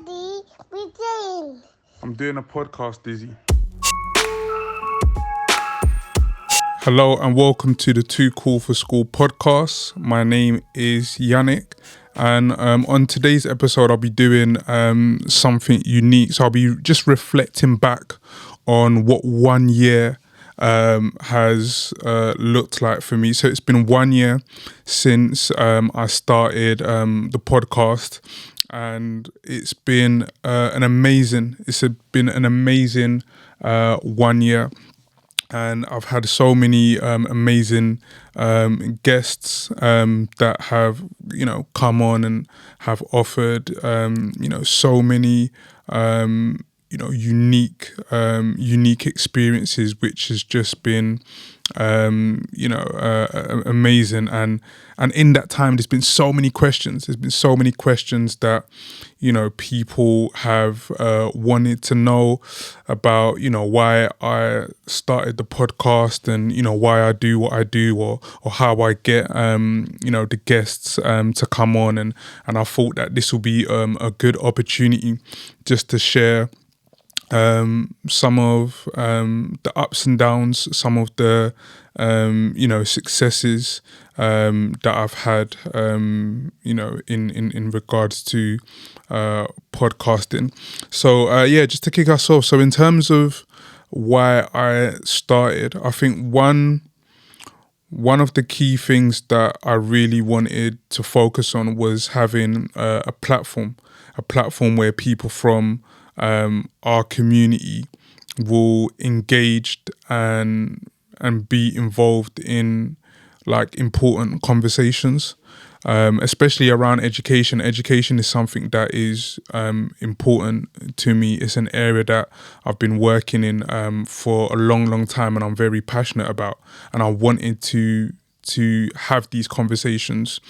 Daddy, we're doing. I'm doing a podcast, Dizzy. Hello and welcome to the Too Cool for School podcast. My name is Yannick, and on today's episode I'll be doing something unique. So I'll be just reflecting back on what 1 year has looked like for me. So it's been 1 year since I started the podcast, and it's been an amazing 1 year. And I've had so many amazing guests that have, come on and have offered, so many, unique experiences, which has just been, amazing. And in that time, there's been so many questions. There's been so many questions that, people have wanted to know about, why I started the podcast and, why I do what I do, or how I get, the guests to come on. And I thought that this will be a good opportunity just to share some of the ups and downs, some of the successes that I've had in regards to podcasting. So just to kick us off, so in terms of why I started, I think one of the key things that I really wanted to focus on was having a platform where people from our community will engage and be involved in like important conversations, especially around education. Education is something that is important to me. It's an area that I've been working in for a long time, and I'm very passionate about. And I wanted to have these conversations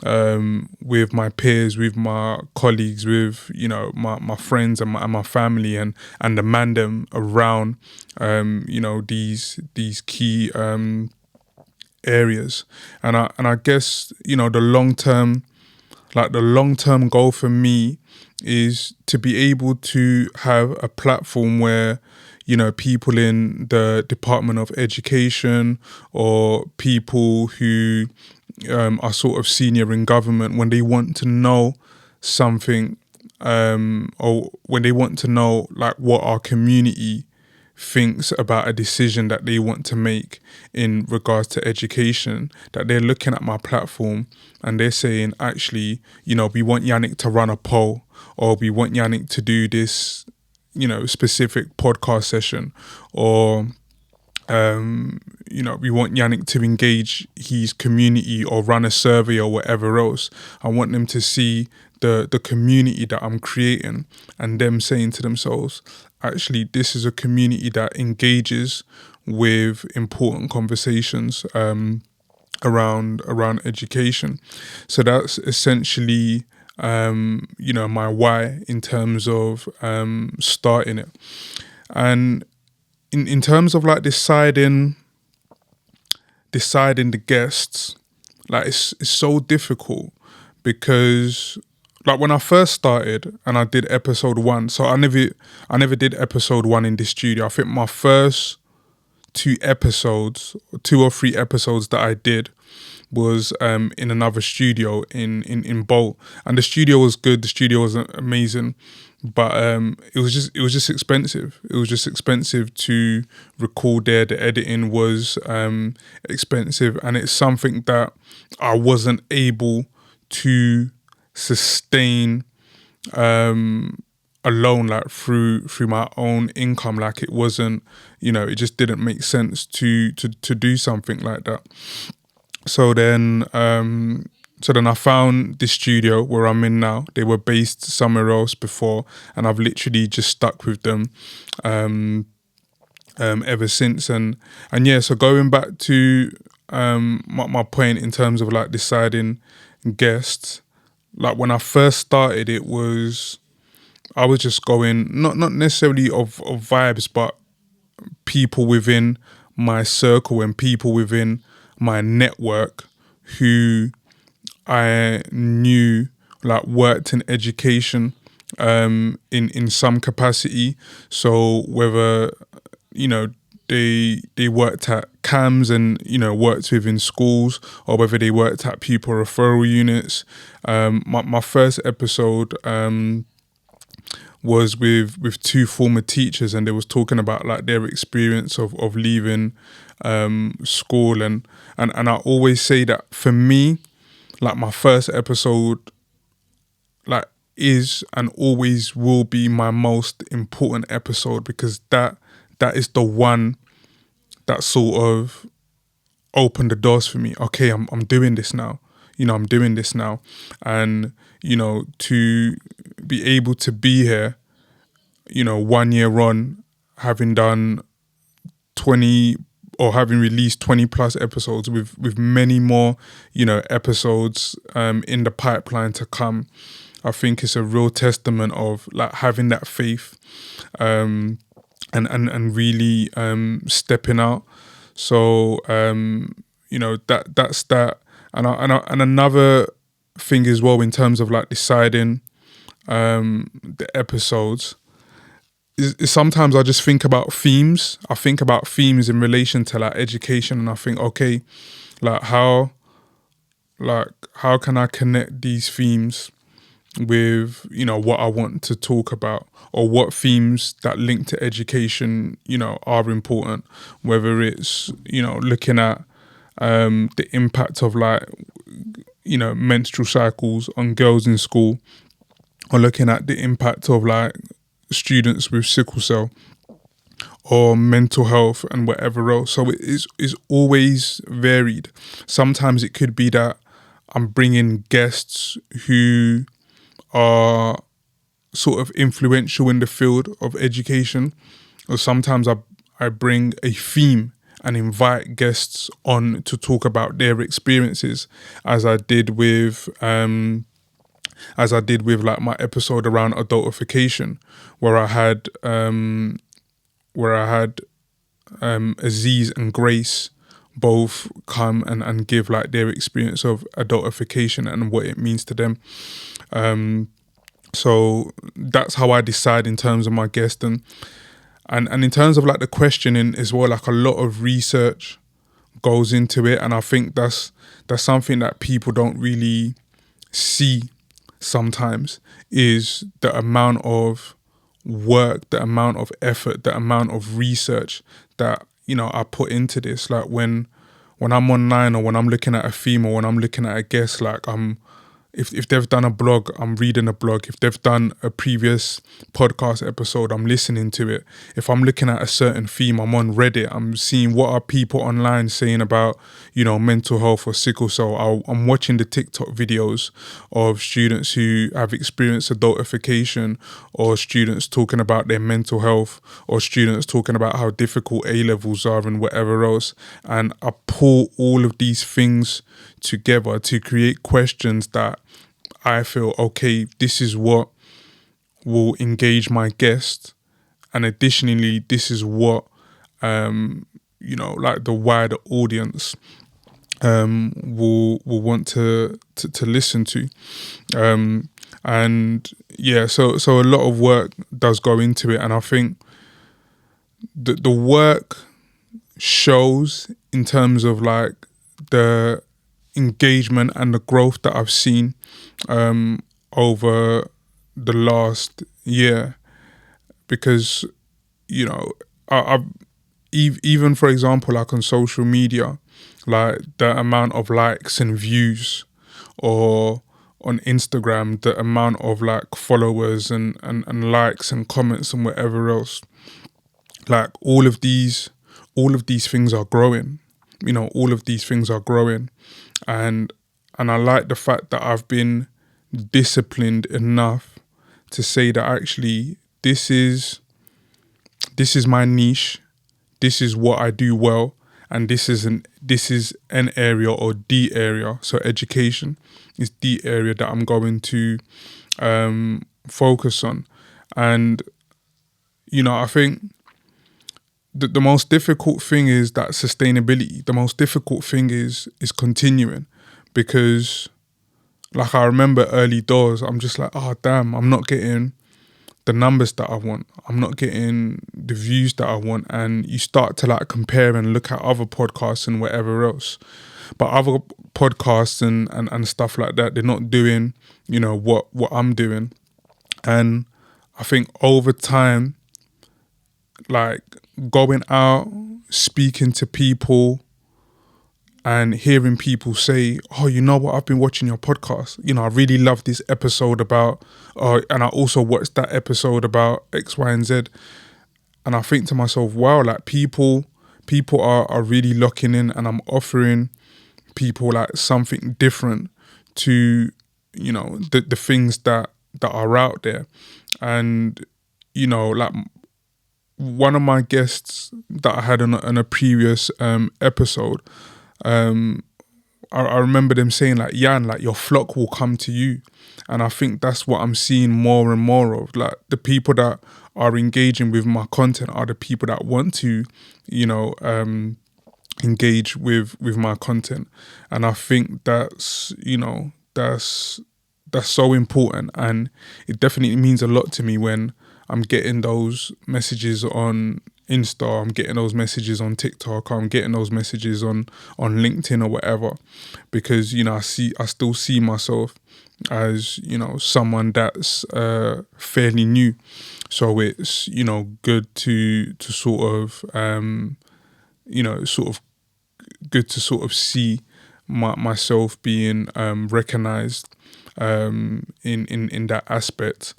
with my peers, with my colleagues, with my friends and my family, and the mandem around these key areas. And I guess the long term goal for me is to be able to have a platform where people in the Department of Education, or people who are sort of senior in government, when they want to know something, or when they want to know like what our community thinks about a decision that they want to make in regards to education, that they're looking at my platform and they're saying, actually, we want Yannick to run a poll, or we want Yannick to do this specific podcast session, or we want Yannick to engage his community or run a survey or whatever else. I want them to see the community that I'm creating, and them saying to themselves, actually, this is a community that engages with important conversations around education. So that's essentially my why in terms of starting it. And in terms of like deciding the guests, like it's so difficult, because like when I first started and I did episode 1, so I never did episode 1 in the studio. I think my first 2 or 3 episodes that I did was in another studio in Bolt, and the studio was good. The studio was amazing, but it was just expensive. It was just expensive to record there. The editing was expensive, and it's something that I wasn't able to sustain alone, like through my own income. Like it wasn't, it just didn't make sense to do something like that. So then I found this studio where I'm in now. They were based somewhere else before, and I've literally just stuck with them ever since. And yeah, so going back to my point in terms of like deciding guests, like when I first started, I was just going not necessarily of vibes, but people within my circle and people within my network who I knew like worked in education in some capacity. So whether, you know, they worked at CAMS and, you know, worked within schools, or whether they worked at pupil referral units. My first episode was with two former teachers, and they was talking about like their experience of leaving school, and I always say that for me, like my first episode like is and always will be my most important episode, because that is the one that sort of opened the doors for me. Okay, I'm doing this now. You know, I'm doing this now. And, you know, to be able to be here, you know, 1 year on, having done 20 or having released 20 plus episodes with many more, you know, episodes in the pipeline to come, I think it's a real testament of like having that faith and really stepping out. So you know, that's that. And another thing as well in terms of like deciding the episodes is sometimes I just think about themes. I think about themes in relation to like education, and I think, okay, like how can I connect these themes with, you know, what I want to talk about, or what themes that link to education, you know, are important, whether it's, you know, looking at the impact of like, you know, menstrual cycles on girls in school, or looking at the impact of like students with sickle cell, or mental health and whatever else. So it is always varied. Sometimes it could be that I'm bringing guests who are sort of influential in the field of education, or sometimes I bring a theme and invite guests on to talk about their experiences, as I did with like my episode around adultification, where I had Aziz and Grace both come and give like their experience of adultification and what it means to them. So that's how I decide in terms of my guest, and in terms of like the questioning as well. Like a lot of research goes into it, and I think that's something that people don't really see sometimes, is the amount of work, the amount of effort, the amount of research that, you know, I put into this. Like when I'm online, or when I'm looking at a theme, or when I'm looking at a guest, like if they've done a blog, I'm reading a blog. If they've done a previous podcast episode, I'm listening to it. If I'm looking at a certain theme, I'm on Reddit. I'm seeing what are people online saying about, you know, mental health or sickle cell. I'm watching the TikTok videos of students who have experienced adultification, or students talking about their mental health, or students talking about how difficult A-levels are and whatever else. And I pull all of these things together to create questions that I feel, okay, this is what will engage my guest, and additionally, this is what you know, like the wider audience will want to listen to. And yeah, so a lot of work does go into it, and I think the work shows in terms of like the engagement and the growth that I've seen over the last year, because, you know, I've even, for example, like on social media, like the amount of likes and views, or on Instagram, the amount of like followers and likes and comments and whatever else, like all of these things are growing. You know, all of these things are growing. And I like the fact that I've been disciplined enough to say that actually this is my niche, this is what I do well, and this is an area, or the area. So education is the area that I'm going to focus on. And, you know, I think the most difficult thing is that sustainability. The most difficult thing is continuing, because like I remember early doors, I'm just like, oh damn, I'm not getting the numbers that I want. I'm not getting the views that I want. And you start to like compare and look at other podcasts and whatever else. But other podcasts and stuff like that, they're not doing, you know, what I'm doing. And I think over time, like going out, speaking to people and hearing people say, oh, you know what, I've been watching your podcast. You know, I really love this episode about, and I also watched that episode about X, Y, and Z. And I think to myself, wow, like people are really locking in, and I'm offering people like something different to, you know, the things that are out there. And, you know, like one of my guests that I had on a previous episode, I remember them saying like, Jan, like your flock will come to you. And I think that's what I'm seeing more and more of. Like the people that are engaging with my content are the people that want to, you know, engage with my content. And I think that's, you know, that's so important. And it definitely means a lot to me when I'm getting those messages on Insta, I'm getting those messages on TikTok, I'm getting those messages on LinkedIn or whatever, because, you know, I still see myself as, you know, someone that's fairly new. So it's, you know, good to sort of, you know, sort of good to sort of see myself being recognized in that aspect.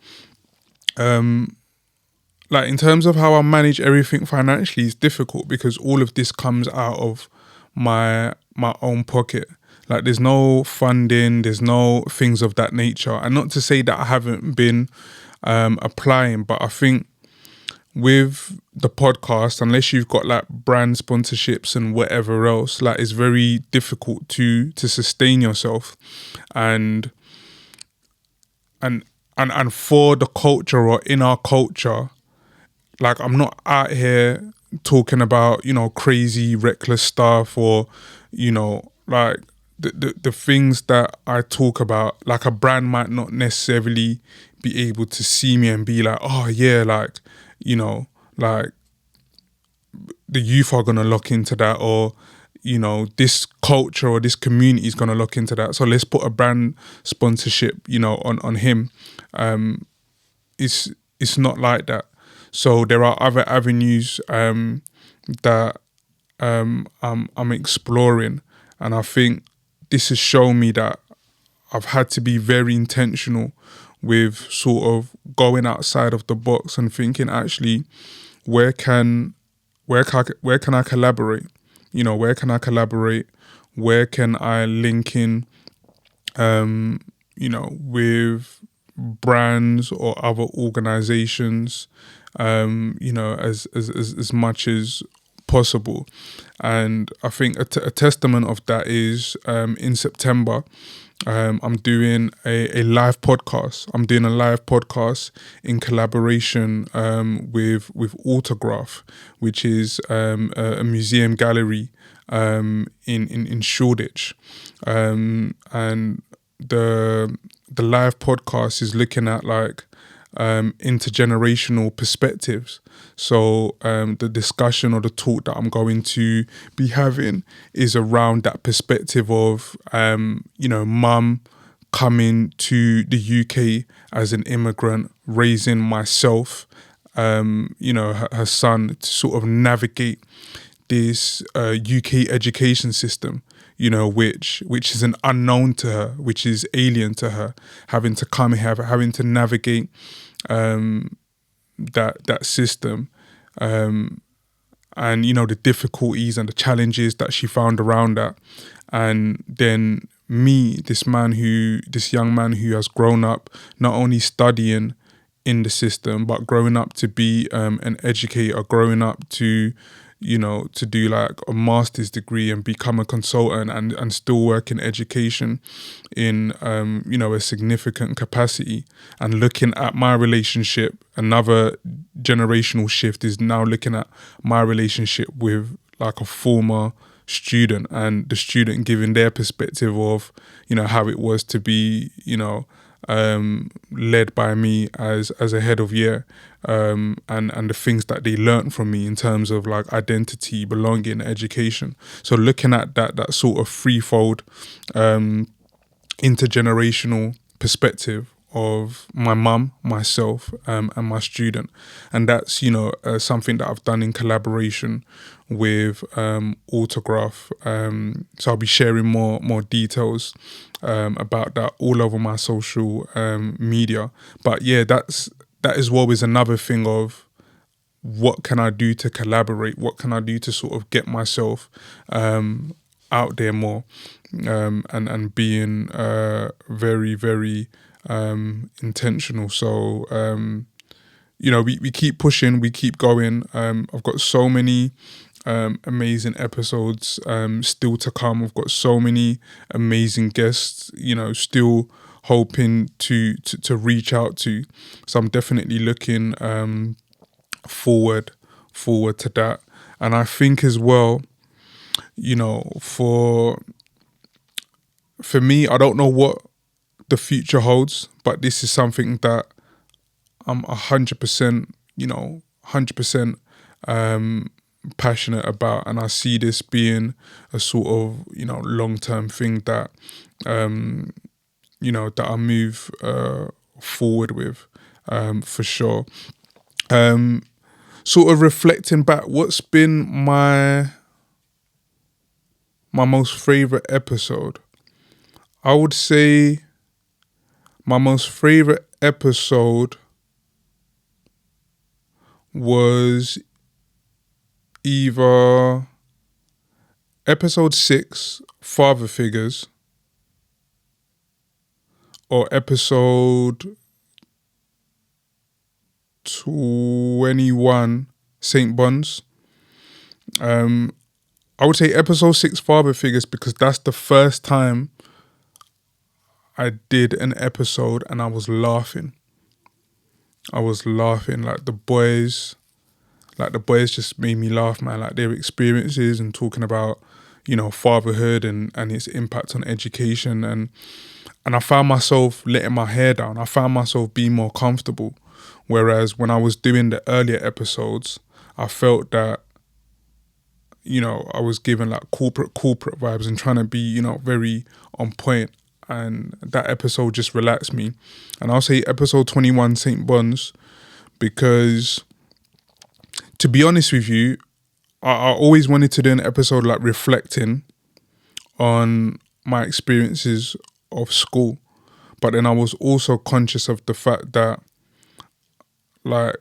Like in terms of how I manage everything financially is difficult because all of this comes out of my own pocket. Like there's no funding, there's no things of that nature. And not to say that I haven't been applying, but I think with the podcast, unless you've got like brand sponsorships and whatever else, like it's very difficult to sustain yourself. And for the culture, or in our culture, like I'm not out here talking about, you know, crazy reckless stuff, or, you know, like the things that I talk about, like a brand might not necessarily be able to see me and be like, oh yeah, like, you know, like the youth are going to lock into that, or, you know, this culture or this community is going to lock into that. So let's put a brand sponsorship, you know, on him. It's not like that. So there are other avenues that I'm exploring, and I think this has shown me that I've had to be very intentional with sort of going outside of the box and thinking, actually, where can I collaborate? You know, where can I collaborate? Where can I link in, you know, with brands or other organizations, you know, as much as possible. And I think a testament of that is in September, I'm doing a live podcast. I'm doing a live podcast in collaboration with Autograph, which is a museum gallery in Shoreditch, and the live podcast is looking at like intergenerational perspectives. So the discussion or the talk that I'm going to be having is around that perspective of you know, mum coming to the UK as an immigrant, raising myself, you know, her son, to sort of navigate this UK education system, you know, which is an unknown to her, which is alien to her, having to come here, having to navigate that system, and, you know, the difficulties and the challenges that she found around that. And then me, this young man who has grown up not only studying in the system, but growing up to be an educator, growing up to, you know, to do like a master's degree and become a consultant and still work in education in, you know, a significant capacity. And looking at my relationship, another generational shift is now looking at my relationship with like a former student, and the student giving their perspective of, you know, how it was to be, you know, led by me as a head of year, and the things that they learned from me in terms of like identity, belonging, education. So looking at that sort of threefold intergenerational perspective of my mum, myself, and my student, and that's something that I've done in collaboration with Autograph. So I'll be sharing more details about that all over my social media. But yeah, that as well is another thing of what can I do to collaborate? What can I do to sort of get myself out there more, and being very, very intentional. So we keep pushing, we keep going. I've got so many amazing episodes still to come. We've got so many amazing guests, still hoping to reach out to. So I'm definitely looking forward to that. And I think as well, for me, I don't know what the future holds, but this is something that I'm 100%, 100% passionate about, and I see this being a sort of long-term thing that that I move forward with, for sure. Sort of reflecting back, what's been my most favorite episode? I would say my most favorite episode was either episode 6, Father Figures, or episode 21, St. Bonds. I would say episode 6, Father Figures, because that's the first time I did an episode and I was laughing. Like the boys just made me laugh, man. Like their experiences and talking about, fatherhood and its impact on education. And I found myself letting my hair down. I found myself being more comfortable. Whereas when I was doing the earlier episodes, I felt that, I was given like corporate vibes and trying to be, very on point. And that episode just relaxed me. And I'll say episode 21, St. Bonds, because to be honest with you, I always wanted to do an episode like reflecting on my experiences of school. But then I was also conscious of the fact that, like,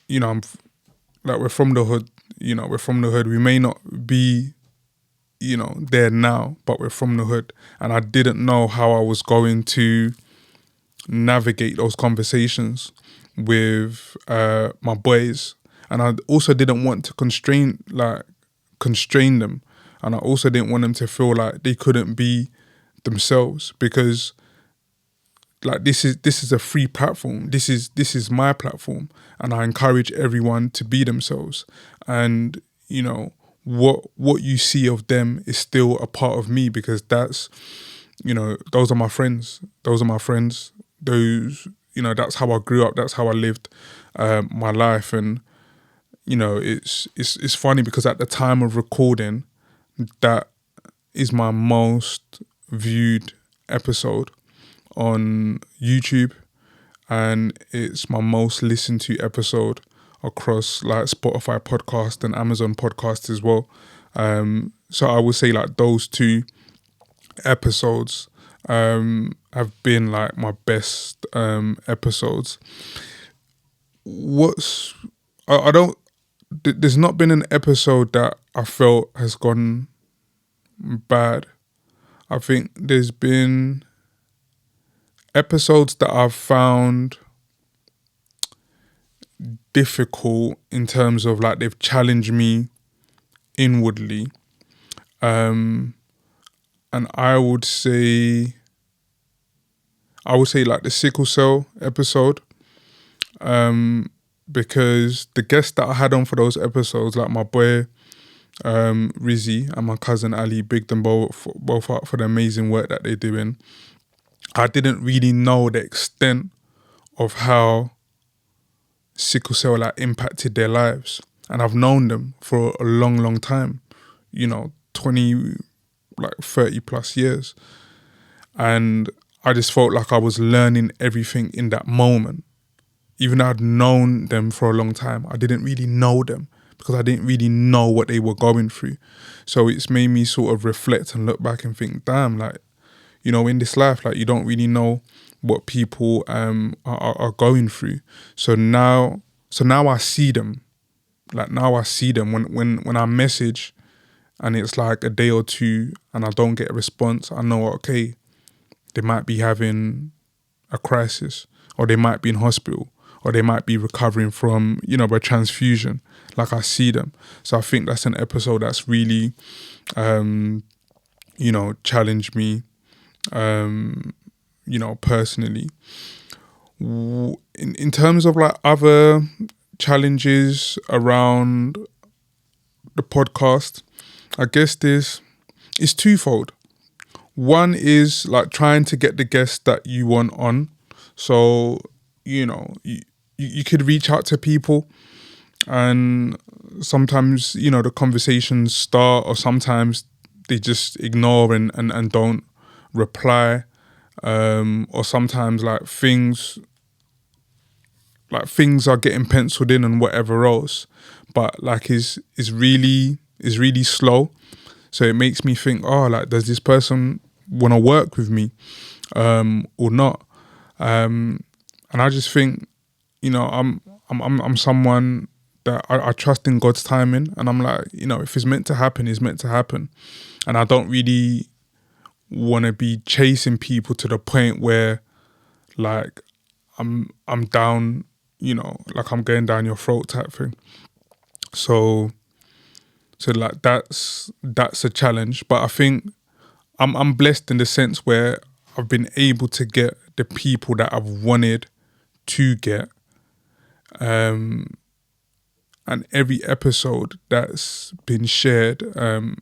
we're from the hood, we're from the hood. We may not be, there now, but we're from the hood. And I didn't know how I was going to navigate those conversations with my boys. And I also didn't want to constrain them. And I also didn't want them to feel like they couldn't be themselves, because like this is a free platform. This is my platform, and I encourage everyone to be themselves. And what you see of them is still a part of me, because that's those are my friends. Those that's how I grew up. That's how I lived my life. And it's funny because at the time of recording, that is my most viewed episode on YouTube, and it's my most listened to episode across like Spotify podcast and Amazon podcast as well. So I would say like those two episodes have been like my best episodes. There's not been an episode that I felt has gone bad. I think there's been episodes that I've found difficult in terms of like they've challenged me inwardly. And I would say like the sickle cell episode, because the guests that I had on for those episodes, like my boy Rizzy and my cousin Ali, big them both up for the amazing work that they're doing. I didn't really know the extent of how sickle cell like impacted their lives. And I've known them for a long, long time, 20, like 30 plus years. And I just felt like I was learning everything in that moment. Even though I'd known them for a long time, I didn't really know them because I didn't really know what they were going through. So it's made me sort of reflect and look back and think, damn, like, in this life, like, you don't really know what people are going through. So now I see them. Like, now I see them when I message and it's like a day or two and I don't get a response, I know, okay, they might be having a crisis, or they might be in hospital, or they might be recovering from, a transfusion. Like, I see them. So I think that's an episode that's really, challenged me, personally. In terms of like other challenges around the podcast, I guess it's twofold. One is like trying to get the guests that you want on. So, you could reach out to people and sometimes, the conversations start, or sometimes they just ignore and don't reply. Or sometimes like things are getting penciled in and whatever else, but like is really slow. So it makes me think, oh, like, does this person want to work with me or not? And I just think, I'm someone that I trust in God's timing, and I'm like, if it's meant to happen, it's meant to happen. And I don't really want to be chasing people to the point where like I'm down, like I'm going down your throat type thing. So like that's a challenge. But I think I'm blessed in the sense where I've been able to get the people that I've wanted to get. And every episode that's been shared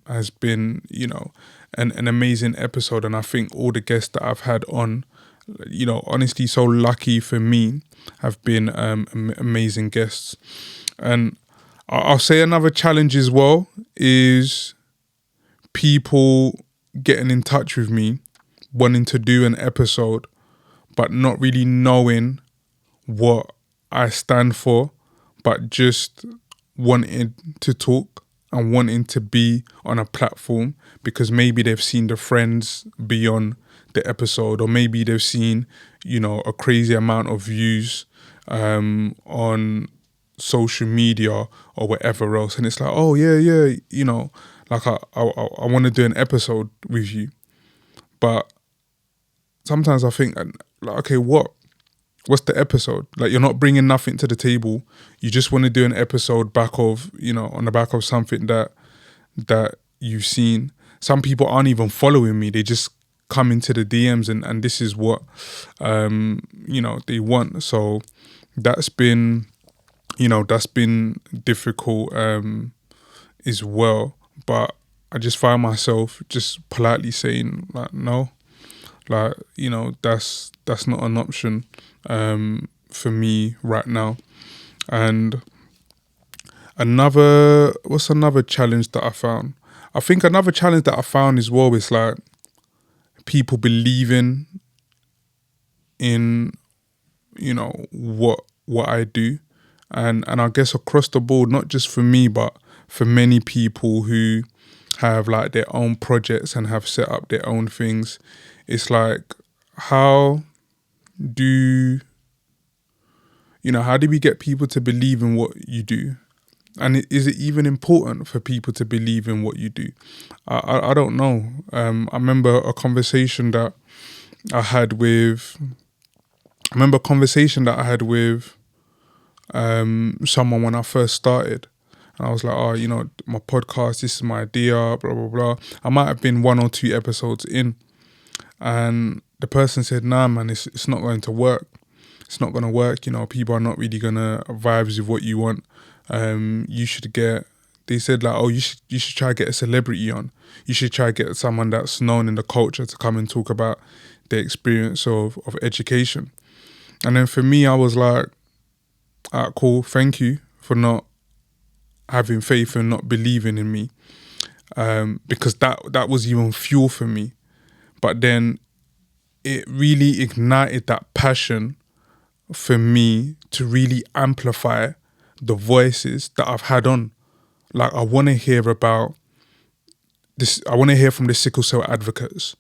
has been, an amazing episode. And I think all the guests that I've had on, honestly, so lucky for me, have been amazing guests. And I'll say another challenge as well is people getting in touch with me, wanting to do an episode, but not really knowing what I stand for, but just wanting to talk and wanting to be on a platform because maybe they've seen the friends beyond the episode, or maybe they've seen, a crazy amount of views on social media or whatever else. And it's like, oh, yeah, like I want to do an episode with you. But sometimes I think, like, okay, what's the episode? Like, you're not bringing nothing to the table. You just want to do an episode on the back of something that you've seen. Some people aren't even following me. They just come into the DMs and this is what, they want. So that's been difficult as well. But I just find myself just politely saying, like, no, like, that's not an option for me right now. And what's another challenge that I found? I think another challenge that I found as well is like people believing in, what I do. And I guess across the board, not just for me, but for many people who have like their own projects and have set up their own things. It's like, how do we get people to believe in what you do? And is it even important for people to believe in what you do? I don't know. I remember a conversation that I had with someone when I first started. And I was like, oh, my podcast, this is my idea, blah, blah, blah. I might have been 1 or 2 episodes in. And the person said, nah, man, it's not going to work. It's not going to work. People are not really going to vibe with what you want. You should they said like, oh, you should try to get a celebrity on. You should try to get someone that's known in the culture to come and talk about their experience of education. And then for me, I was like, cool, thank you for not having faith and not believing in me, because that was even fuel for me. But then it really ignited that passion for me to really amplify the voices that I've had on. Like, I want to hear about this. I want to hear from the sickle cell advocates.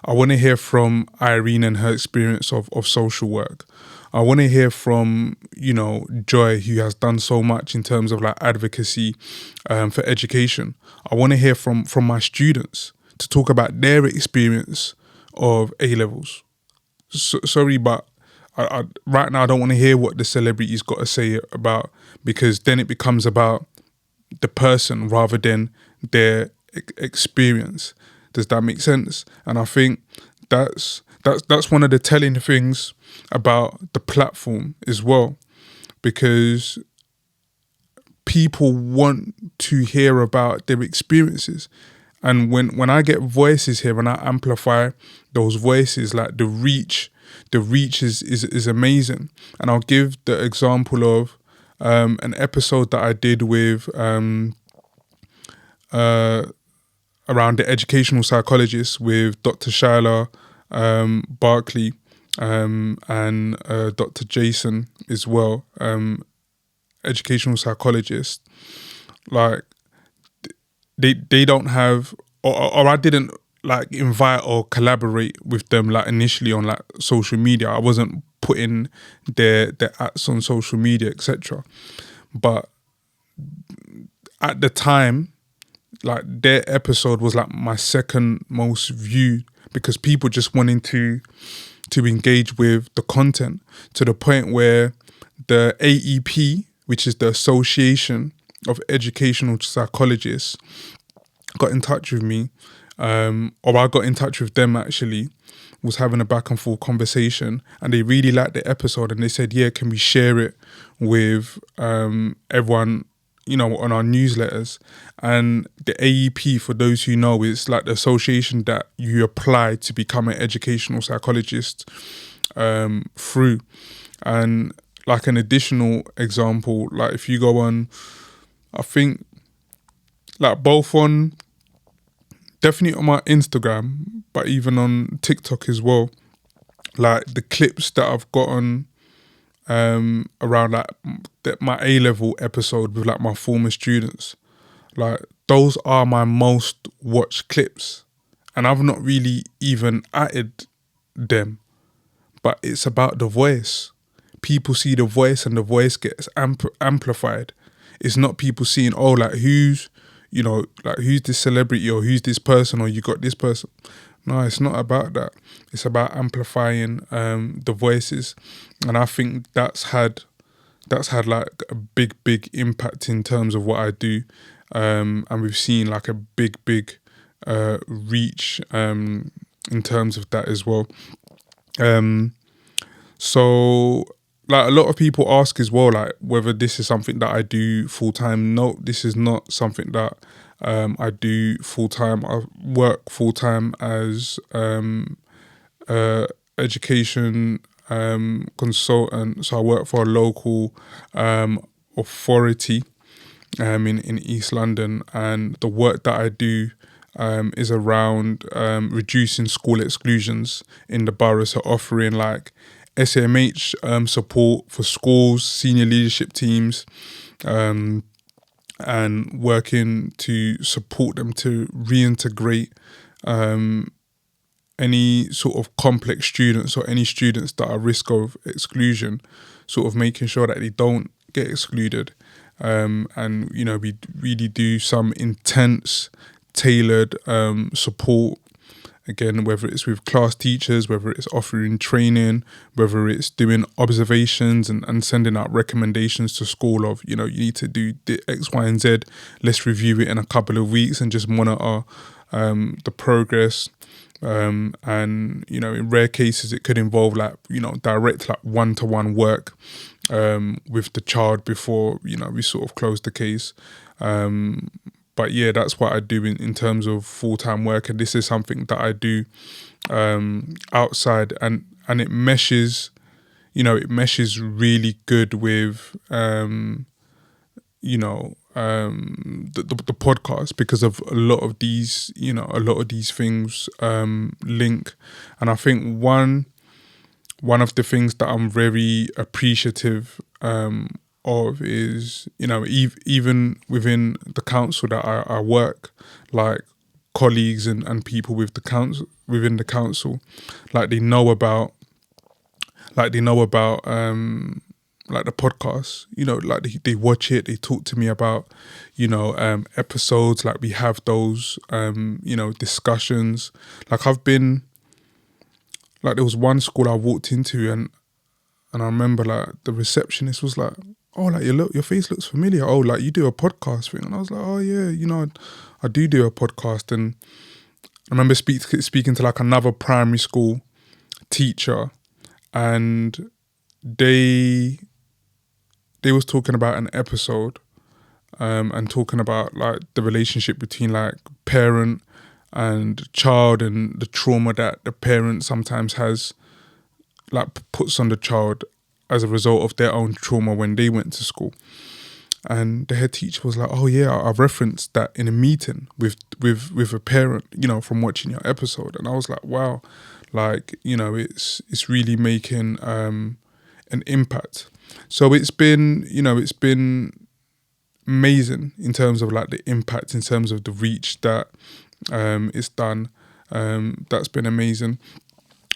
I want to hear from Irene and her experience of social work. I want to hear from, Joy, who has done so much in terms of like advocacy for education. I want to hear from my students to talk about their experience of A-levels. Sorry, but I right now I don't want to hear what the celebrity's got to say about, because then it becomes about the person rather than their experience. Does that make sense? And I think that's one of the telling things about the platform as well, because people want to hear about their experiences. And when I get voices here and I amplify those voices, like the reach is amazing. And I'll give the example of an episode that I did with around the educational psychologist with Dr. Shyla Barkley and Dr. Jason as well, educational psychologist. Like, they don't have, or I didn't like invite or collaborate with them like initially on like social media. I wasn't putting their ads on social media, etc. But at the time, like, their episode was like my second most viewed, because people just wanting to engage with the content, to the point where the AEP, which is the Association of Educational Psychologists, got in touch with me, or I got in touch with them actually, was having a back and forth conversation, and they really liked the episode, and they said, yeah, can we share it with everyone, on our newsletters. And the AEP, for those who know, is like the association that you apply to become an educational psychologist through. And like an additional example, like if you go on, I think, like both on, definitely on my Instagram, but even on TikTok as well, like the clips that I've gotten around like my A-level episode with like my former students, like those are my most watched clips, and I've not really even added them, but it's about the voice. People see the voice and the voice gets amplified. It's not people seeing, oh, like who's this celebrity, or who's this person, or you got this person. No, it's not about that. It's about amplifying the voices, and I think that's had like a big impact in terms of what I do, and we've seen like a big reach in terms of that as well. So like a lot of people ask as well, like whether this is something that I do full time. No, this is not something that I do full time. I work full time as education consultant. So I work for a local authority in East London, and the work that I do is around reducing school exclusions in the borough. So offering like SMH support for schools, senior leadership teams, and working to support them to reintegrate any sort of complex students or any students that are at risk of exclusion, sort of making sure that they don't get excluded. And, we really do some intense, tailored support. Again, whether it's with class teachers, whether it's offering training, whether it's doing observations and sending out recommendations to school of, you need to do the X, Y, and Z. Let's review it in a couple of weeks and just monitor the progress. And, in rare cases, it could involve like, direct like one-to-one work with the child before, we sort of close the case. but yeah, that's what I do in terms of full-time work, and this is something that I do outside, and it meshes, it meshes really good with the podcast, because of a lot of these things link. And I think one of the things that I'm very appreciative of is, even within the council that I work, like colleagues and people within the council, like they know about like the podcast, like they watch it, they talk to me about, episodes, like we have those, discussions. Like there was one school I walked into, and I remember like the receptionist was like, "Oh, like your face looks familiar. Oh, like you do a podcast thing." And I was like, "Oh yeah, I do a podcast." And I remember speaking to like another primary school teacher, and they was talking about an episode, and talking about like the relationship between like parent and child, and the trauma that the parent sometimes has, like puts on the child as a result of their own trauma when they went to school. And the head teacher was like, "Oh yeah, I've referenced that in a meeting with a parent, from watching your episode." And I was like, "Wow, like it's really making an impact." So it's been amazing in terms of like the impact, in terms of the reach that it's done. That's been amazing.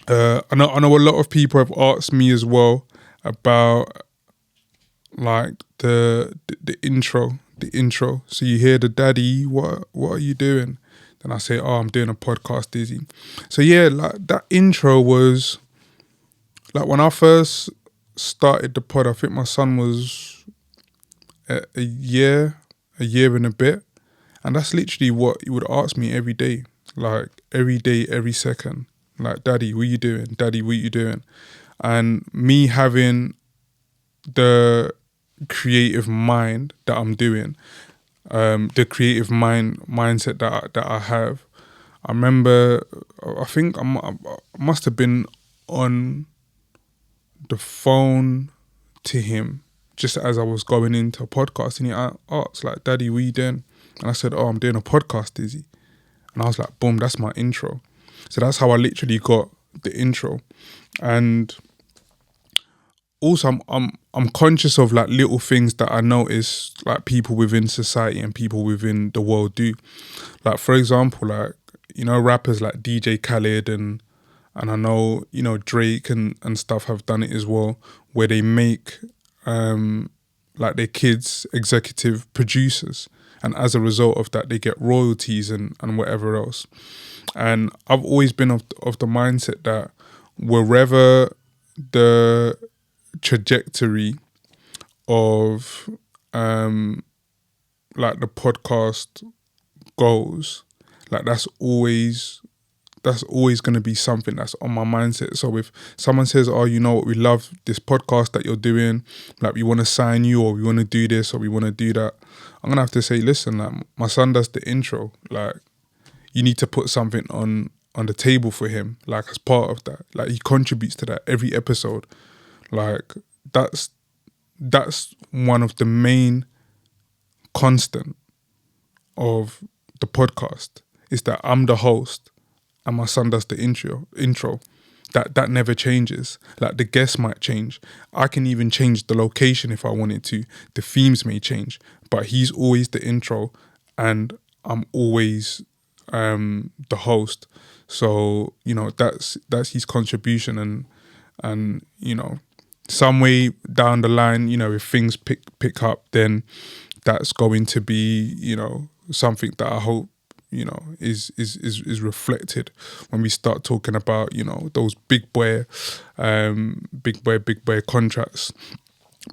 I know a lot of people have asked me as well about like the intro. So you hear the daddy, what are you doing? Then I say, "Oh, I'm doing a podcast, Dizzy." So yeah, like that intro was like when I first started the pod, I think my son was a year and a bit. And that's literally what he would ask me every day. Like every day, every second. Like, "Daddy, what you doing? Daddy, what you doing?" And me having the creative mind that I'm doing, mindset that I have. I remember, I think I must have been on the phone to him just as I was going into a podcast, and he asked like, "Daddy, what you doing?" And I said, "Oh, I'm doing a podcast, Dizzy." And I was like, boom, that's my intro. So that's how I literally got the intro. And also I'm conscious of like little things that I notice like people within society and people within the world do. Like for example, like, rappers like DJ Khaled and I know, Drake and stuff have done it as well, where they make like their kids executive producers. And as a result of that, they get royalties and whatever else. And I've always been of the mindset that wherever the trajectory of like the podcast goes, like that's always going to be something that's on my mindset. So if someone says, "Oh, you know what, we love this podcast that you're doing, like we want to sign you, or we want to do this, or we want to do that," I'm going to have to say, "Listen, like my son does the intro, like you need to put something on the table for him, like as part of that. Like he contributes to that every episode." Like that's one of the main constant of the podcast, is that I'm the host and my son does the intro. That never changes. Like the guests might change. I can even change the location if I wanted to. The themes may change, but he's always the intro and I'm always the host. So, that's his contribution, and some way down the line, if things pick up, then that's going to be, something that I hope, is reflected when we start talking about, those big boy contracts.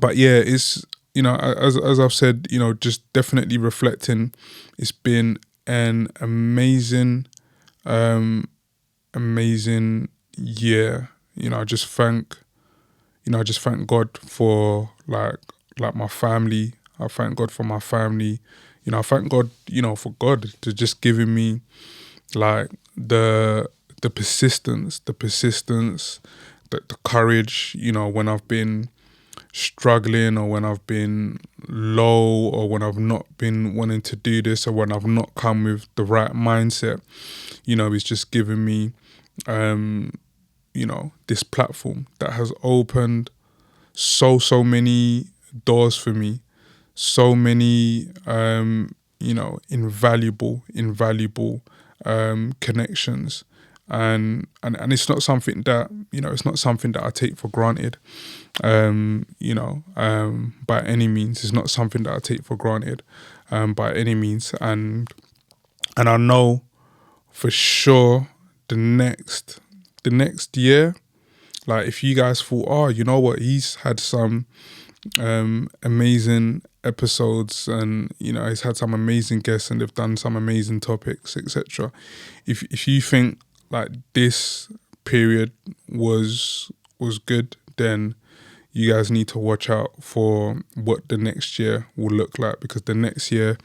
But yeah, it's, as I've said, just definitely reflecting. It's been an amazing year. I just thank God for like my family. I thank God for my family. I thank God, for God to just giving me like the persistence, the courage, when I've been struggling, or when I've been low, or when I've not been wanting to do this, or when I've not come with the right mindset. It's just given me this platform that has opened so many doors for me, so many invaluable connections, and it's not something that I take for granted, by any means. It's not something that I take for granted, by any means. And I know for sure the next year, like, if you guys thought, oh, you know what, he's had some amazing episodes, and he's had some amazing guests, and they've done some amazing topics, etc. If you think like this period was good, then you guys need to watch out for what the next year will look like, because the next year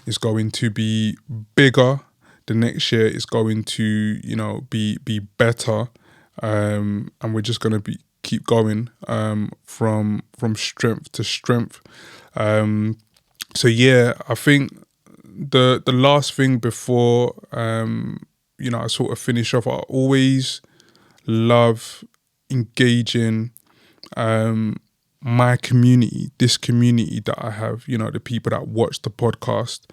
is going to be bigger. The next year is going to be better, and we're just going to keep going from strength to strength. So yeah, I think the last thing before I sort of finish off, I always love engaging my community, this community that I have, the people that watch the podcast,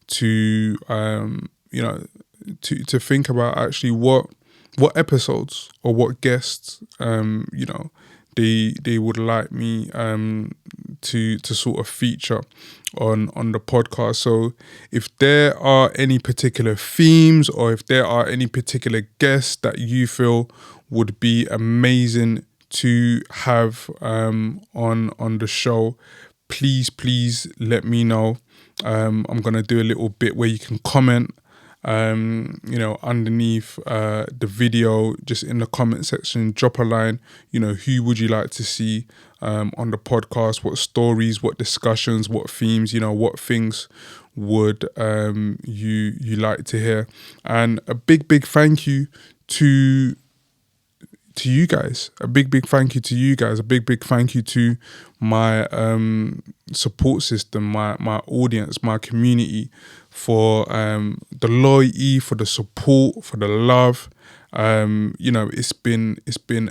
to to think about actually what episodes or what guests they would like me to sort of feature on the podcast. So if there are any particular themes, or if there are any particular guests that you feel would be amazing to have on the show, please let me know. I'm gonna do a little bit where you can comment underneath the video, just in the comment section, drop a line, who would you like to see on the podcast, what stories, what discussions, what themes, what things would you like to hear. And a big thank you to you guys, a big thank you to you guys, a big thank you to my support system, my audience, my community, for the loyalty, for the support, for the love. It's been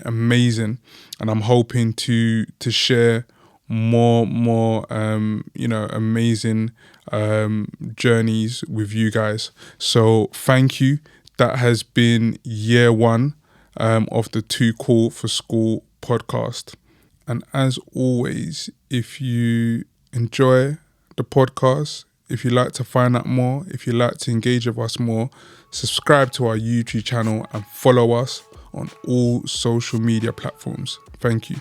amazing, and I'm hoping to share more amazing journeys with you guys. So thank you. That has been year 1 of the Too Cool for School podcast. And as always, if you enjoy the podcast, if you like to find out more, if you like to engage with us more, subscribe to our YouTube channel and follow us on all social media platforms. Thank you.